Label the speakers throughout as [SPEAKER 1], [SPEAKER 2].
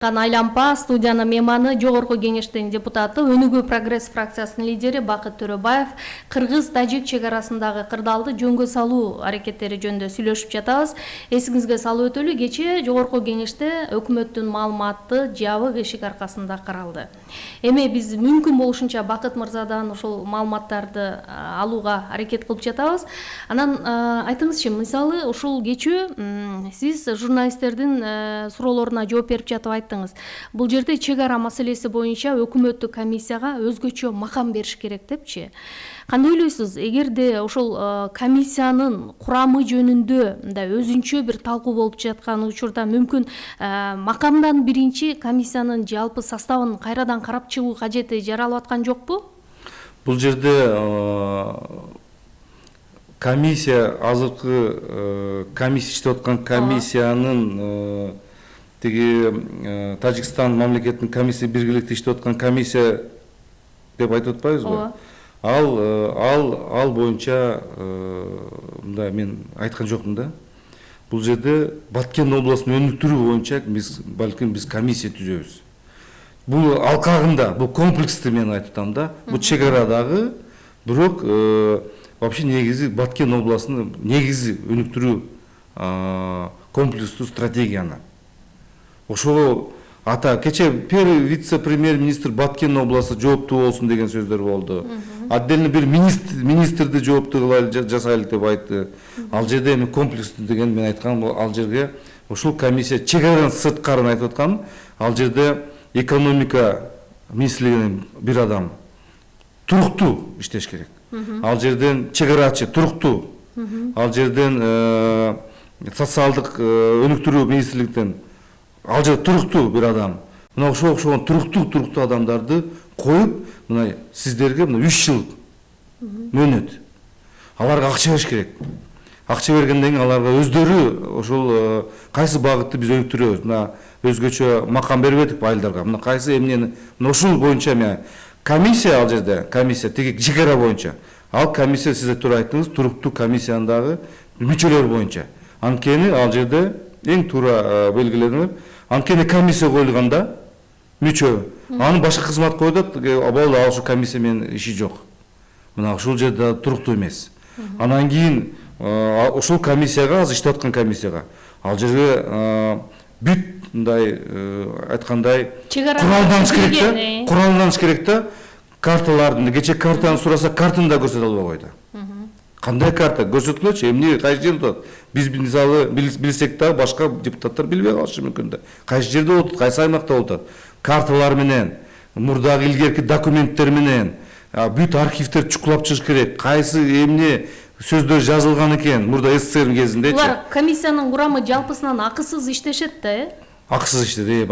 [SPEAKER 1] Айлампа студиянын мейманы Жогорку Кеңештин депутаты Өнүгүү Прогресс фракциясынын лидери Бакыт Төрөбаев кыргыз-тажик чек арасындагы кырдаалды жөнгө салуу аракеттери жөнүндө сүйлөшүп жатабыз. Эсиңизге салып өтөлү, кечээ Жогорку Кеңеште өкмөттүн маалыматы жабык эшик аркасында каралды. Эми биз мүмкүн болушунча Бакыт мырзадан ушул маалыматтарды алууга аракет кылып жатабыз. Анан айтыңызчы, мисалы ушул кечөө сиз журналисттердин суроолоруна жооп берип жатып бул жерде чек ара маселеси боюнча өкмөттүк комиссияга өзгөчө макам бериш керек депчи. Кандай ойлойсуз, эгерде ошол комиссиянын курамы жөнүндө мындай өзүнчө бир талкуу болуп жаткан учурда мүмкүн макамдан биринчи комиссиянын жалпы составын кайрадан карап чыгуу кажети жаралып аткан жокпу?
[SPEAKER 2] Бул жерде комиссия азыркы комиссия иштеп аткан комиссиянын тиги Тажикстан мамлекетинин комиссия биргеликте иштеп аткан комиссия деп айтып атпайбызбы? Ал боюнча мындай мен айткан жокмун да. Бул жерде Баткен областын өнүктүрүү боюнча балким биз комиссия түзөбүз. Бул алкагында, бул комплексти мен айтып атам да. Бул чек арадагы бирок вообще негизи Баткен областынын негизи өнүктүрүү комплекстүү стратегияны. Ошого кече первый вице-премьер-министр Баткен областы жооптуу болсун деген сөздөр болду. Отдельно бир министрди жооптуу жасайлы деп айтты. Ал жерде эми комплекстүү деген мен айткан, ал жерге ушул комиссия чек арадан сырткарын айтып аткан, ал жерде экономика министрлигинин бир адам туруктуу иштеш керек. Ал жерден чек арачы туруктуу. Ал жерден социалдык өнүктүрүү министрликтен ал жерде туруктуу бир адам. Мына ошого окшогон туруктуу адамдарды коюп, мына сиздерге 3 жыл мөөнөт. Аларга акча бериш керек. Акча бергенден кийин аларга өздөрү ошол кайсы багытты биз өнүктүрөбүз. Мына өзгөчө макам берип этик айылдарга. Мына кайсы эмнени, мына ушул боюнча мен комиссия, ал жерде комиссия тиги чек ара боюнча. Ал комиссия сиз туура айттыңыз, туруктуу комиссиянын мүчөлөр боюнча. Анткени ал жерде эң туура белгиленип, анткени комиссия коюлганда мүчө, анын башка кызмат коюлат, болду ал ушул комиссия менен иши жок. Мына ушул жерде туруктуу эмес. Анан кийин ушул комиссияга, азыр иштеп аткан комиссияга, ал жерге бүт мындай айткандай куралданыш керек да, карталарды, кече картаны сураса, картаны да көрсөтө албай койду. Кандай карта көрсөткүлөчү, эмне кайсы жерде отурат? Биз мисалы билсек да башка депутаттар билбей калышы мүмкүн да. Кайсы жерде отурат, кайсы аймакта отурат? Карталар менен, мурдагы илгерки документтер менен бүт архивдер чукулап чыгыш керек. Кайсы эмне сөздөр жазылган экен мурда СССР кезиндечи.
[SPEAKER 1] Булар комиссиянын курамы жалпысынан акысыз иштешет да,
[SPEAKER 2] Акысыз иштеди.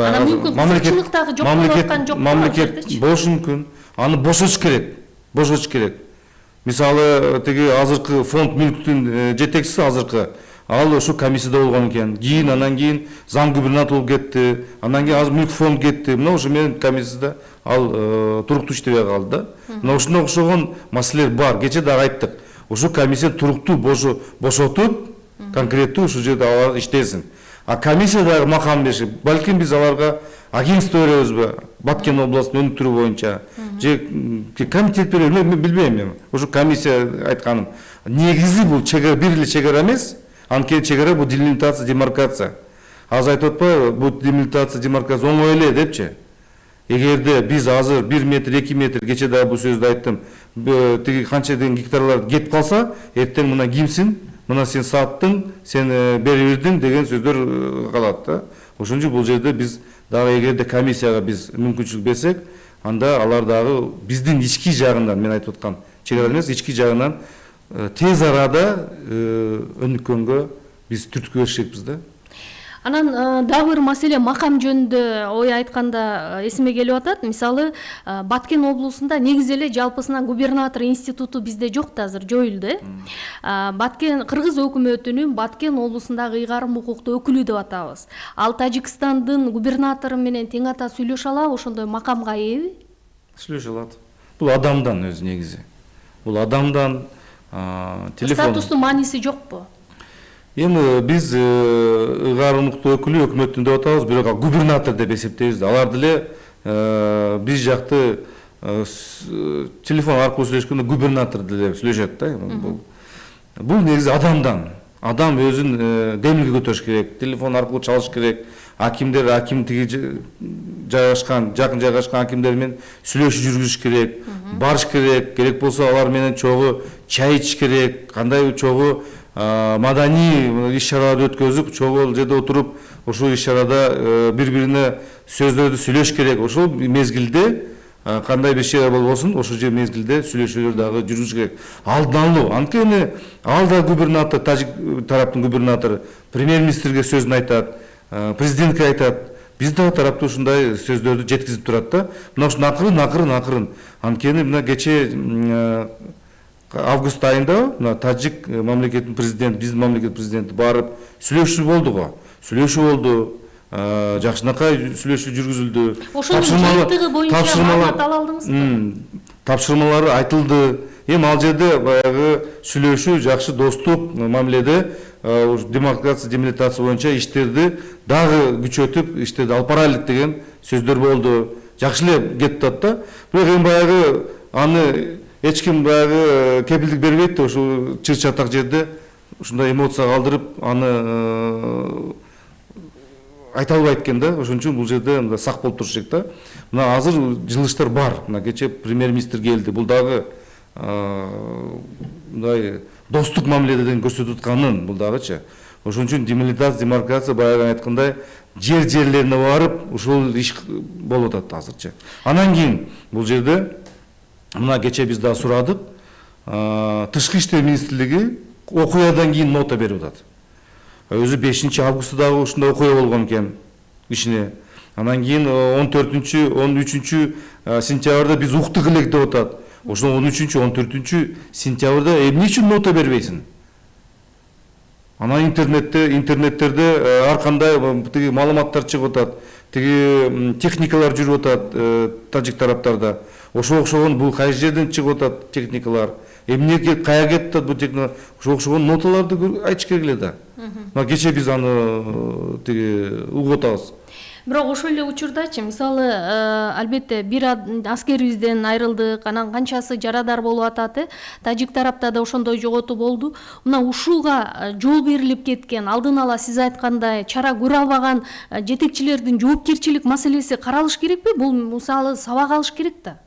[SPEAKER 1] Мамлекет
[SPEAKER 2] болушу мүмкүн. Аны бошотуш керек. Мисалы, теги азыркы фонд мүлктүн жетекчиси азыркы ал ошо комиссияда болгон экен. Анан кийин зам губернатор болуп кетти. Анан кийин азыр мүлк фонд кетти. Мына ошо менен комиссияда ал туруктуу иштебей калды да. Мына ушунга окшогон маселелер бар. Кече дагы айттык. Ошо комиссия туруктуу бошотуп, конкреттүү ушул жерде алар иштесин. А комиссия дагы макам бериши. Балким биз аларга агентство беребизби? Баткен областын өнүктүрүү боюнча же комитет беребиз, мен билбейм. Ошо комиссия айтканым. Негизи бул бир эле чек ара эмес, анткени чек ара бул делимитация, демаркация. Азыр айтып атпайбы, бул делимитация, демаркация оңой эле депчи. Эгерде биз азыр 1 метр, 2 метр, кече дагы бул сөздү айттым, тиги канча деген гектарлар кетип калса, эртең мына кимсиң, мына сен саттың, сен берип бердиң деген сөздөр калат да. Ошон үчүн бул жерде биз дагы эгерде комиссияга биз мүмкүнчүлүк берсек, анда алар дагы биздин ички жагынан, мен айтып аткан чек ара эмес, ички жагынан тез арада өнүккөнгө биз түрткү беришекпиз да.
[SPEAKER 1] Анан дагы бир маселе макам жөнүндө ой айтканда эсиме келип атат. Мисалы, Баткен облусунда негизи эле жалпысынан губернатор институту бизде жок да, азыр жоюлду. Баткен кыргыз өкмөтүнүн Баткен облусундагы ыйгарым укуктуу өкүлү деп атабыз. Ал Тажикстандын губернатору менен тең ата сүйлөшө алабы, ошондой макамга ээби?
[SPEAKER 2] Сүйлөшө алат. Бул адамдан өзү негизи. Бул адамдан телефон.
[SPEAKER 1] Статустун мааниси жокпу?
[SPEAKER 2] Эми биз ыгар укуктуу өкүлү өкмөттүн деп атабыз, бирок губернатор деп эсептейбиз. Алар деле биз жакты телефон аркылуу сүйлөшкөндө губернатор деле сүйлөшөт да. Бул негизи адам өзүн демилге көтөрүш керек, телефон аркылуу чалыш керек. Акимдер аким тиги жайгашкан, жакын жайгашкан акимдер менен сүйлөшүү жүргүзүш керек, барыш керек, керек болсо алар менен чогуу чай ичиш керек, кандай чогуу маданий иш-чараларды өткөзүп, чогуу жерде отуруп, ошол иш-чарада бири-бирине сөздөрдү сүйлөш керек. Ошол мезгилде кандай бир иш болбосун, ошол жер мезгилде сүйлөшүүлөр дагы жүргүзүш керек. Алдын алуу. Анткени ал да губернатор, тажик тараптын губернатору премьер-министрге сөзүн айтат, президентке айтат. Биз дагы тарапта ушундай сөздөрдү жеткизип турат да. Мына ушун акырын. Анткени мына кече август айында мына тажик мамлекетинин президенти, биздин мамлекет президенти барып сүйлөшүү болду го. Сүйлөшүү болду. Жакшынакай сүйлөшүү жүргүзүлдү.
[SPEAKER 1] Ошонун жыйынтыгы боюнча маалымат ала алдыңызбы?
[SPEAKER 2] Тапшырмалары айтылды. Эми ал жерде баягы сүйлөшүү жакшы достук мамиледе демократия, демилитация боюнча иштерди дагы күчөтүп, иштерди алып барайлык деген сөздөр болду. Жакшы эле кетип атат да. Бирок эми баягы аны эч ким баягы кепилдик бербейт да, ушул чыр-чатак жерде ушундай эмоция калтырып, аны айта албайт экен да. Ошон үчүн бул жерде сак болуп туруш керек да. Мына азыр жылыштар бар. Мына кече премьер-министр келди. Бул дагы мындай достук мамиледен көрсөтүп атканын, бул дагычы. Ошон үчүн демократия баягы айткандай жерлерине барып, ушул иш болуп атат азырчы. Анан кийин бул жерде мына кече биз дагы сурадык. Тышкы иштер министрлиги окуядан кийин нота берип атат. Өзү 5 августта дагы ушундай окуя болгон экен кичине. Анан кийин 14 13 сентябрда биз уктук элек деп атат. Ошол 13 14 сентябрда эмне үчүн нота бербейсиң? Анан интернеттерде ар кандай тиги маалыматтар чыгып атат. Тиги техникалар жүрүп атат тажик тараптарда. Ошого окшогон бул кайсы жерден чыгып атат техникалар? Эмнеге кая кетип атат бул техникалар? Ошого окшогон ноталарды айтыш керек эле да. Мына кече биз аны тиги угуп атабыз.
[SPEAKER 1] Бирок ошол эле учурдачы, мисалы, албетте бир аскерибизден айрылдык, анан канчасы жарадар болуп атат, тажик тарапта да ошондой жоготуу болду. Мына ушуга жол берилип кеткен, алдын ала сиз айткандай чара көрө албаган жетекчилердин жоопкерчилик маселеси каралыш керекпи? Бул мисалы сабак алыш керек да.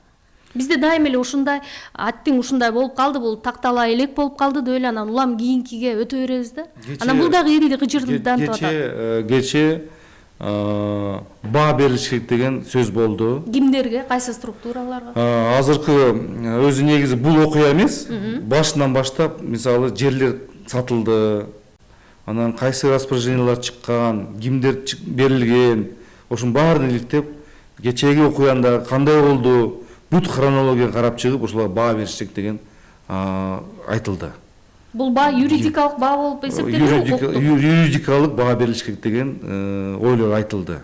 [SPEAKER 1] Бизде дайыма эле ушундай аттиң ушундай болуп калды, бул тактала элек болуп калды деп эле анан улам кийинкиге өтө беребиз да. Анан бул дагы элди кыжырдантып атат.
[SPEAKER 2] Кече баа берилиш керек деген сөз болду.
[SPEAKER 1] Кимдерге, кайсы структураларга?
[SPEAKER 2] Азыркы өзү негизи бул окуя эмес. Башынан баштап, мисалы, жерлер сатылды. Анан кайсы распоряжениялар чыккан, кимдер берилген, ошонун баарын иликтеп, кечеги окуяда кандай болду, бүт хронология карап чыгып, ошолорго баа бериш керек деген айтылды.
[SPEAKER 1] Бул баа юридикалык баа болуп эсептелет?
[SPEAKER 2] Юридикалык баа берилиш керек деген ойлор айтылды.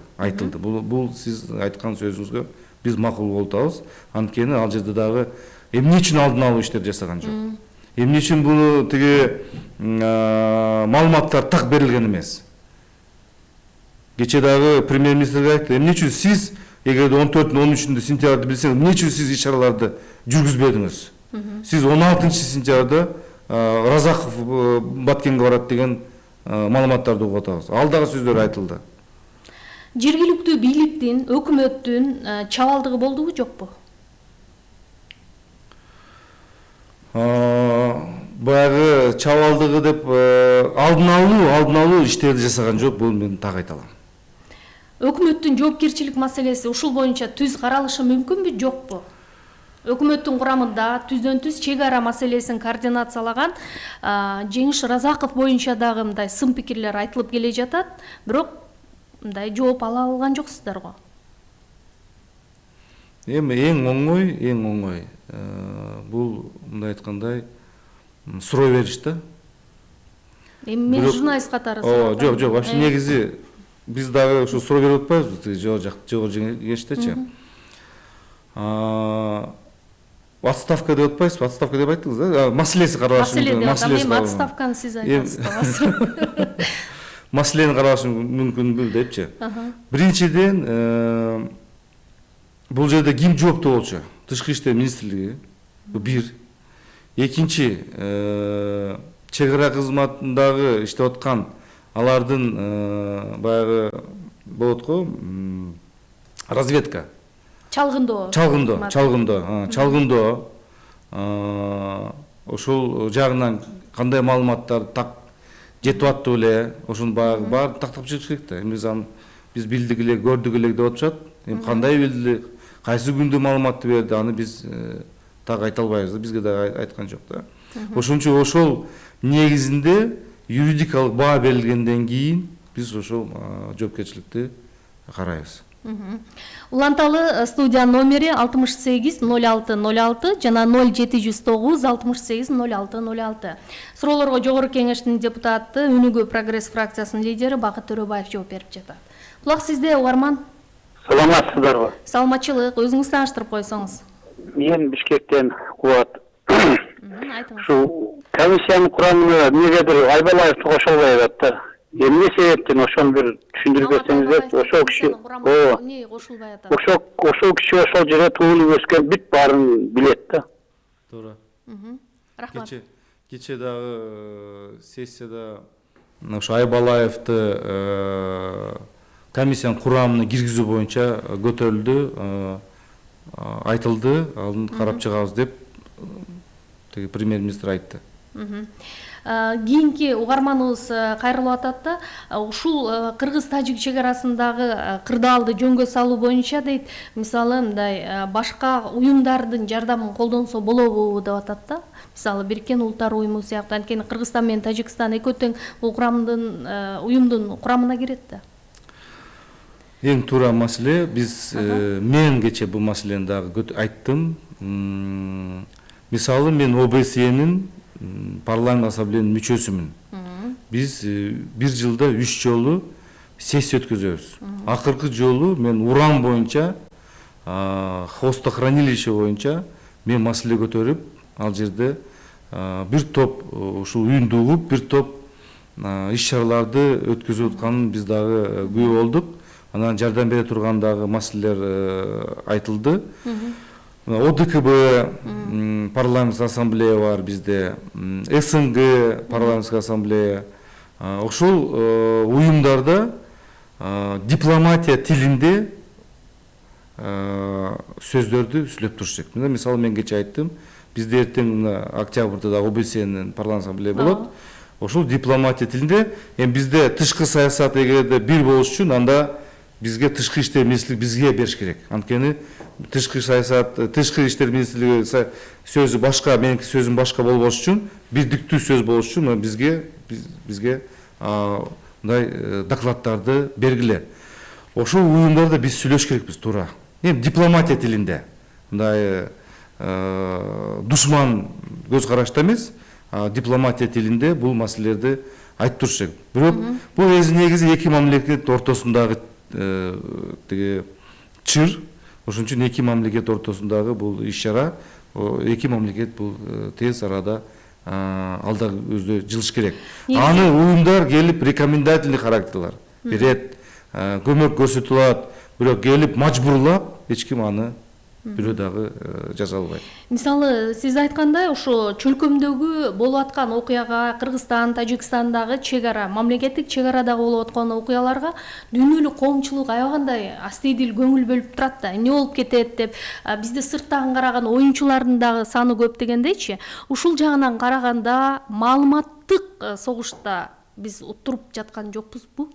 [SPEAKER 2] Бул сиз айткан сөзүңүзгө биз макул болуп атабыз. Анткени ал жерде дагы эмне үчүн алдын алуу иштер жасаган жок. Эмне үчүн буну тиги маалыматтар так берилген эмес. Кече дагы премьер-министрге айтты, эмне үчүн сиз эгерде 14-13 сентябрда билсеңиз, эмне үчүн сиз иш-чараларды жүргүзбөдүңүз? Сиз 16 сентябрда Разаков Баткенге барат деген маалыматтарды угуп атабыз. Ал дагы сөздөр айтылды.
[SPEAKER 1] Жергиликтүү бийликтин, өкмөттүн чабалдыгы болдубу, жокпу?
[SPEAKER 2] Баягы чабалдыгы деп алдын алуу иштерди жасаган жок, бул мен так айта алам.
[SPEAKER 1] Өкмөттүн жоопкерчилик маселеси ушул боюнча түз каралышы мүмкүнбү, жокпу? Өкмөттүн курамында түздөн түз чек ара маселесин координациялаган Жеңиш Разаков боюнча дагы мындай сын пикирлер айтылып келе жатат, бирок мындай жооп ала алган жоксуздар го.
[SPEAKER 2] Эми эң оңой бул мындай айткандай суроо бериш да.
[SPEAKER 1] Эми мен журналист катары
[SPEAKER 2] жок, вообще негизи биз дагы ушу суроо берип атпайбызбы, жогору кеңештечи. отставка деп атпайсызбы? Отставка деп айттыңыз да? Маселеси каралышы
[SPEAKER 1] маселе
[SPEAKER 2] мүмкүн.
[SPEAKER 1] деп атам, эми отставканы сиз айтасыз.
[SPEAKER 2] Маселени каралышы мүмкүнбү депчи. Биринчиден, бул жерде ким жооптуу болчу? Тышкы иштер министрлиги. Бул бир. Экинчи, чек ара кызматындагы иштеп аткан алардын баягы болот го, разведка.
[SPEAKER 1] Чалгындоо.
[SPEAKER 2] Ошол жагынан кандай маалыматтар так жетип аттыбы эле, ошону баягы баарын тактап чыгыш керек да. Эми биз билдик эле, көрдүк эле деп атышат. Эми кандай билди, кайсы күндө маалыматты берди, аны биз так айта албайбыз да, бизге да айткан жок да. Ошон үчүн ошол негизинде юридикалык баа берилгенден кийин биз ошол жоопкерчиликти карайбыз.
[SPEAKER 1] Уланталы студия номери 680606 жана 0709 680606. Суроолорго Жогорку Кеңештин депутаты, Өнүгүү Прогресс фракциясынын лидери Бакыт Төрөбаев жооп берип жатат. Кулак сизде, угарман.
[SPEAKER 3] Саламатсыздарбы?
[SPEAKER 1] Саламатчылык, өзүңүз тааныштырып койсоңуз.
[SPEAKER 3] Мен Бишкектен Кубат.
[SPEAKER 1] Айтыңыз.
[SPEAKER 3] Шу комиссиянын курамына эмнегедир Айбалаевди кошо албай атат. Эмне себептен ошону бир түшүндүрүп берсеңиз, ошол киши
[SPEAKER 1] кошулбай атат.
[SPEAKER 3] Ошол киши ошол жерде туулуп өскөн, бүт баарын билет да.
[SPEAKER 2] Туура.
[SPEAKER 1] Рахмат.
[SPEAKER 2] Кече дагы сессияда ошо Айбалаевди комиссиянын курамына киргизүү боюнча көтөрүлдү, айтылды, аны карап чыгабыз деп теги премьер-министр айтты.
[SPEAKER 1] Кийинки угарманыбыз кайрылып атат да, ушул кыргыз-тажик чек арасындагы кырдаалды жөнгө салуу боюнча дейт, мисалы мындай башка уюмдардын жардамын колдонсо болобу деп атат да. Мисалы Бириккен Улуттар уюму сыяктуу, анткени Кыргызстан менен Тажикстан экөө тең бул уюмдун курамына кирет да.
[SPEAKER 2] Эң туура маселе, мен кече бул маселени дагы айттым. Мисалы мен ОБСЕнин парламент ассамблеянын мүчөсүмүн. Биз бир жылда 3 жолу сессия өткөзөбүз. Акыркы жолу мен уран боюнча, хвостохранилище боюнча мен маселе көтөрүп, ал жерде бир топ ушул үйүндү угуп, бир топ иш-чараларды өткөзүп атканын биз дагы күбө болдук. Анан жардам бере турган дагы маселелер айтылды. ОДКБ парламент ассамблея бар бизде, СНГ парламенттик ассамблея. Ошол уюмдарда дипломатия тилинде сөздөрдү сүйлөп туруш керек. Мисалы мен кече айттым, бизде эртең октябрда да ОБСЕнин парламент ассамблея болот. Ошол дипломатия тилинде, эми бизде тышкы саясат эгерде бир болуш үчүн, анда бизге тышкы иштер министрлиги бизге бериш керек. Анткени тышкы саясат, тышкы иштер министрлиги сөзү башка, меники сөзүм башка болбош үчүн, бирдиктүү сөз болуш үчүн бизге мындай докладдарды бергиле. Ошол уюмдарда биз сүйлөш керекпиз туура. Эми дипломатия тилинде. Мындай душман көз карашта эмес, дипломатия тилинде бул маселелерди айтып туруш керек. Бирок бул негизи эки мамлекет ортосундагы тиги чыр. Ошон үчүн эки мамлекет ортосундагы бул иш-чара, эки мамлекет бул тез арада алда өзү жылыш керек. Аны уюмдар келип рекомендательный характерлар берет, көмөк көрсөтүлат, бирок келип мажбурлап эч ким аны бирөө дагы жаза албайт.
[SPEAKER 1] Мисалы, сиз айткандай, ошо чөлкөмдөгү болуп аткан окуяга, Кыргызстан, Тажикстандагы чек ара, мамлекеттик чек арадагы болуп аткан окуяларга дүйнөлүк коомчулук аябагандай астыйдил көңүл бөлүп турат да. Эмне болуп кетет деп, бизде сырттан караган оюнчулардын дагы саны көп дегендейчи. Ушул жагынан караганда маалыматтык согушта биз утуруп жаткан жокпузбу?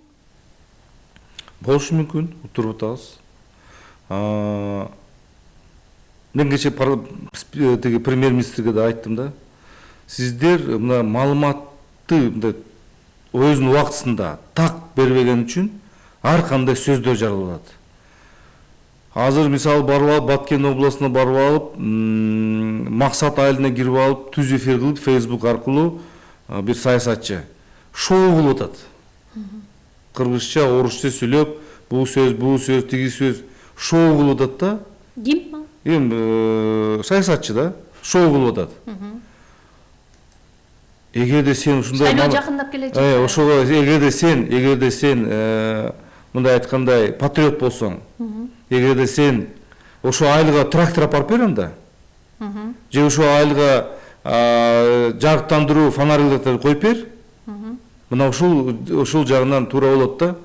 [SPEAKER 2] Болушу мүмкүн, утуруп атабыз. Мен кече теги премьер-министрге да айттым да. Сиздер мына маалыматты өзүнүн убактысында так бербеген үчүн ар кандай сөздөр жаралат. Азыр мисалы барып алып, Баткен областына барып алып, Максат айылына кирип алып, түз эфир кылып, Facebook аркылуу бир саясатчы шоу кылып атат. Кыргызча, орусча сүйлөп, бул сөз, тиги сөз шоу кылып атат да.
[SPEAKER 1] Ким?
[SPEAKER 2] эми саясатчы да, шоу кылып атат. Эгерде сен ушундай
[SPEAKER 1] шайлоо жакындап келе жатат.
[SPEAKER 2] ошого эгерде сен мындай айткандай патриот болсоң, эгерде сен ошо айылга трактор апарып бер анда. Же ошо айылга жарыктандыруу фонарьларды коюп бер. Мына ушул жагынан туура болот да.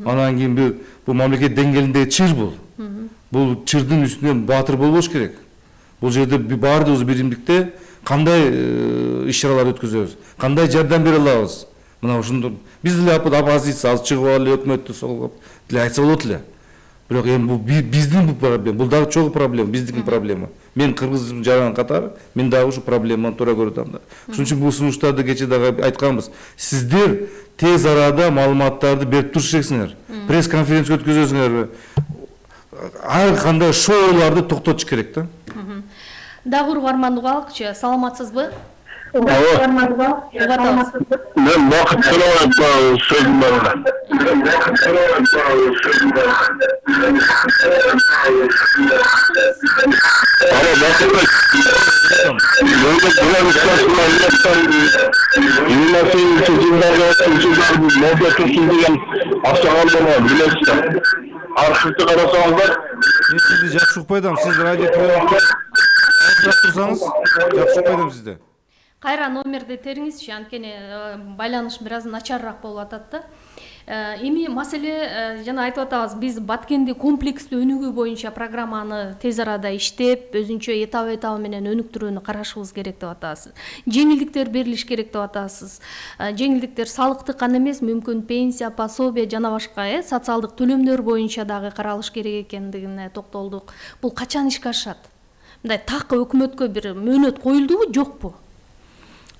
[SPEAKER 2] Анан кийин бул мамлекет деңгээлиндеги чыр бул. Бул чырдын үстүнөн баатыр болбош керек. Бул жерде баардыгыбыз биримдикте кандай иш-чаралар өткөзөбүз, кандай жардам бере алабыз. Мына ушунду биз деле оппозиция азыр чыгып алып өкмөттү согуп деле айтса болот эле. Бирок эми бул биздин проблема, бул дагы чогуу проблема, биздикин проблема. Мен кыргыз жаран катары, мен дагы ушу проблеманы туура көрүп атам да. Ошон үчүн бул сунуштарды кечээ дагы айтканбыз. Сиздер тез арада маалыматтарды берип туруш керексиңер. Пресс-конференция өткөзөсүңөр. Ар кандай шоуларды токтотуш керек да.
[SPEAKER 1] Дагы угарман угалыкчы, саламатсызбы?
[SPEAKER 3] Ben vakit kılamayıp sözüm var. Ama bakın böyle uçmasına yıllasın çocuklar muhabbet olsun diyen akşamlar bilirsin. Arşivde karasanızlar.
[SPEAKER 2] Мен сизди жакшы укпай атам. Сиз радио приемникте айтып турсаңыз, жакшы укпай атам сизди.
[SPEAKER 1] Кайра номерди териңизчи, анткени байланыш бир аз начарыраак болуп атат да. Эми маселе жана айтып атабыз, биз Баткенди комплекстүү өнүгүү боюнча программаны тез арада иштеп, өзүнчө этап менен өнүктүрүүнү карашыбыз керек деп атасыз. Жеңилдиктер берилиш керек деп атасыз. Жеңилдиктер салыктык гана эмес, мүмкүн пенсия, пособие жана башка социалдык төлөмдөр боюнча дагы каралыш керек экендигине токтолдук. Бул качан ишке ашат? Мындай так өкмөткө бир мөөнөт коюлдубу, жокпу?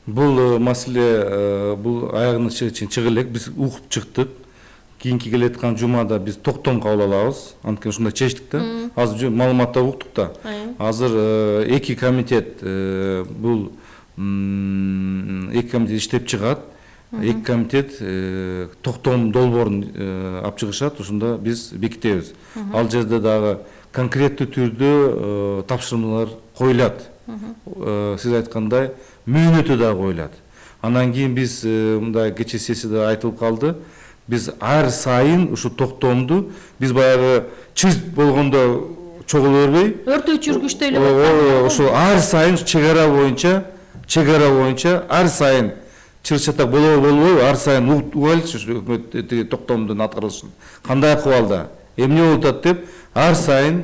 [SPEAKER 2] Бул маселе бул аягына чыга элек, биз угуп чыктык. Кийинки келаткан жумада биз токтом кабыл алабыз. Анткени ушундай чечтик да. Азыр маалыматта уктук да. Азыр эки комитет бул эки комитет иштеп чыгат. Эки комитет токтом долбоорун алып чыгышат. Ушунда биз бекитебиз. Ал жерде дагы конкреттүү түрдө тапшырмалар коюлат. Сиз айткандай мөөнөтү да коюлат. Анан кийин биз мындай кечээ сессияда айтылып калды. Биз ар сайын ушу токтомду биз баягы чыр болгондо чогула бербей,
[SPEAKER 1] өрт өчүргүчтө эле
[SPEAKER 2] ошо ар сайын чегара боюнча ар сайын чыр-чатак болобу, ар сайын угайлычы өкмөт тиги токтомдун аткарылышын. Кандай акыбалда, эмне болуп атат деп ар сайын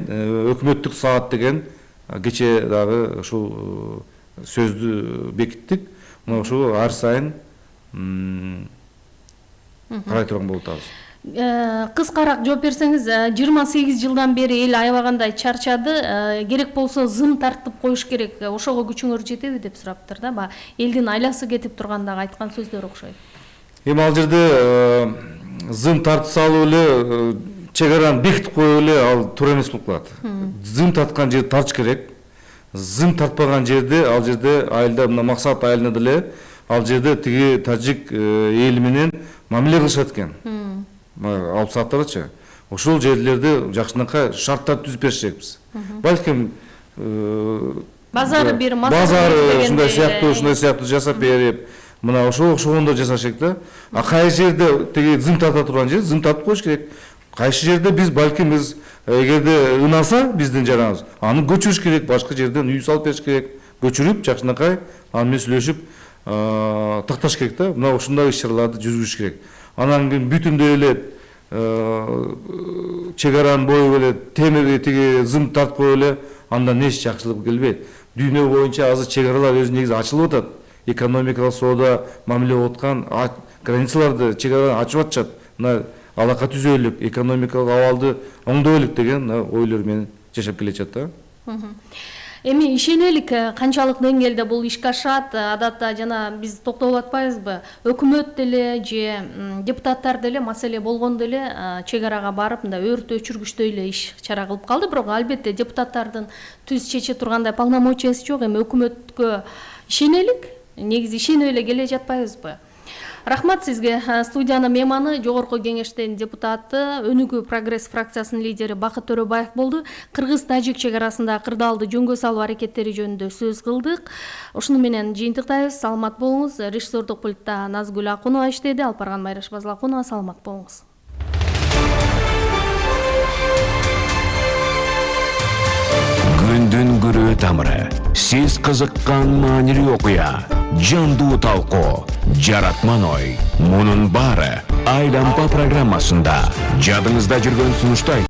[SPEAKER 2] өкмөттүк саат деген кечээ дагы ушул сөздү бекиттик. Мына ошо ар сайын карай турган болуп атабыз.
[SPEAKER 1] Кыскараак жооп берсеңиз, 28 жылдан бери эл аябагандай чарчады, керек болсо зым тартып коюш керек, ошого күчүңөр жетеби деп сураптыр да. Элдин айласы кетип тургандагы айткан сөздөр окшойт.
[SPEAKER 2] Эми ал жерде зым тартып салып эле чегараны бекитип коюп эле ал туура эмес болуп калат. Зым тарткан жерди тартыш керек. Зым тартпаган жерде, ал жерде айылда мына максат айылына деле ал жерде тиги тажик эли менен мамиле кылышат экен. Алып сааттарчы. Ошол жерлерде жакшынакай шарттар түзүп бериш керекпиз. Балким
[SPEAKER 1] базары бир
[SPEAKER 2] ушундай сыяктуу жасап берип, мына ошого окшогондо жасаш керек да. А кайсы жерде тиги зым тарта турган жер зым тартып коюш керек. Кайсы жерде биз балким биз эгерде ынаса биздин жараныбыз, аны көчүрүш керек, башка жерден үй салып бериш керек, көчүрүп жакшынакай аны менен сүйлөшүп такташ керек да. Мына ушундай иш-чараларды жүргүзүш керек. Анан кийин бүтүндөй эле чегаранын боюп эле темир тиги зым тартып коюп эле андан эч жакшылык келбейт. Дүйнө боюнча азыр чегаралар өзү негизи ачылып атат. Экономикалык соода мамиле болуп аткан границаларды чегараны ачып атышат. Мына алака түзөлүк, экономикалык абалды оңдойлук деген ойлор менен жашап келечат да.
[SPEAKER 1] Эми ишенелик канчалык деңгээлде бул ишке ашат, адатта жана биз токтолуп атпайбызбы? Өкмөт деле же депутаттар деле маселе болгондо эле чегарага барып, мындай өрт өчүргүчтөй эле иш чара кылып калды, бирок албетте депутаттардын түз чече тургандай полномочиясы жок. Эми өкмөткө ишенелик, негизи ишенип эле келе жатпайбызбы? Рахмат сизге. Студиянын мейманы Жогорку Кеңештин депутаты, Өнүгүү Прогресс фракциясынын лидери Бакыт Төрөбаев болду. Кыргыз-тажик чек арасында кырдаалды жөнгө салуу аракеттери жөнүндө сөз кылдык. Ушуну менен жыйынтыктайбыз. Саламат болуңуз. Режиссердук пультта Назгүл Акунова иштеди. Алып барган Майраш Базылакунова. Саламат болуңуз.
[SPEAKER 4] Күндүн күрөө тамыры. Сиз кызыккан маанилүү окуя, жандуу талкуу, жаратман ой. Мунун баары Айлампа программасында. Жадыңызда жүргөн сунуштар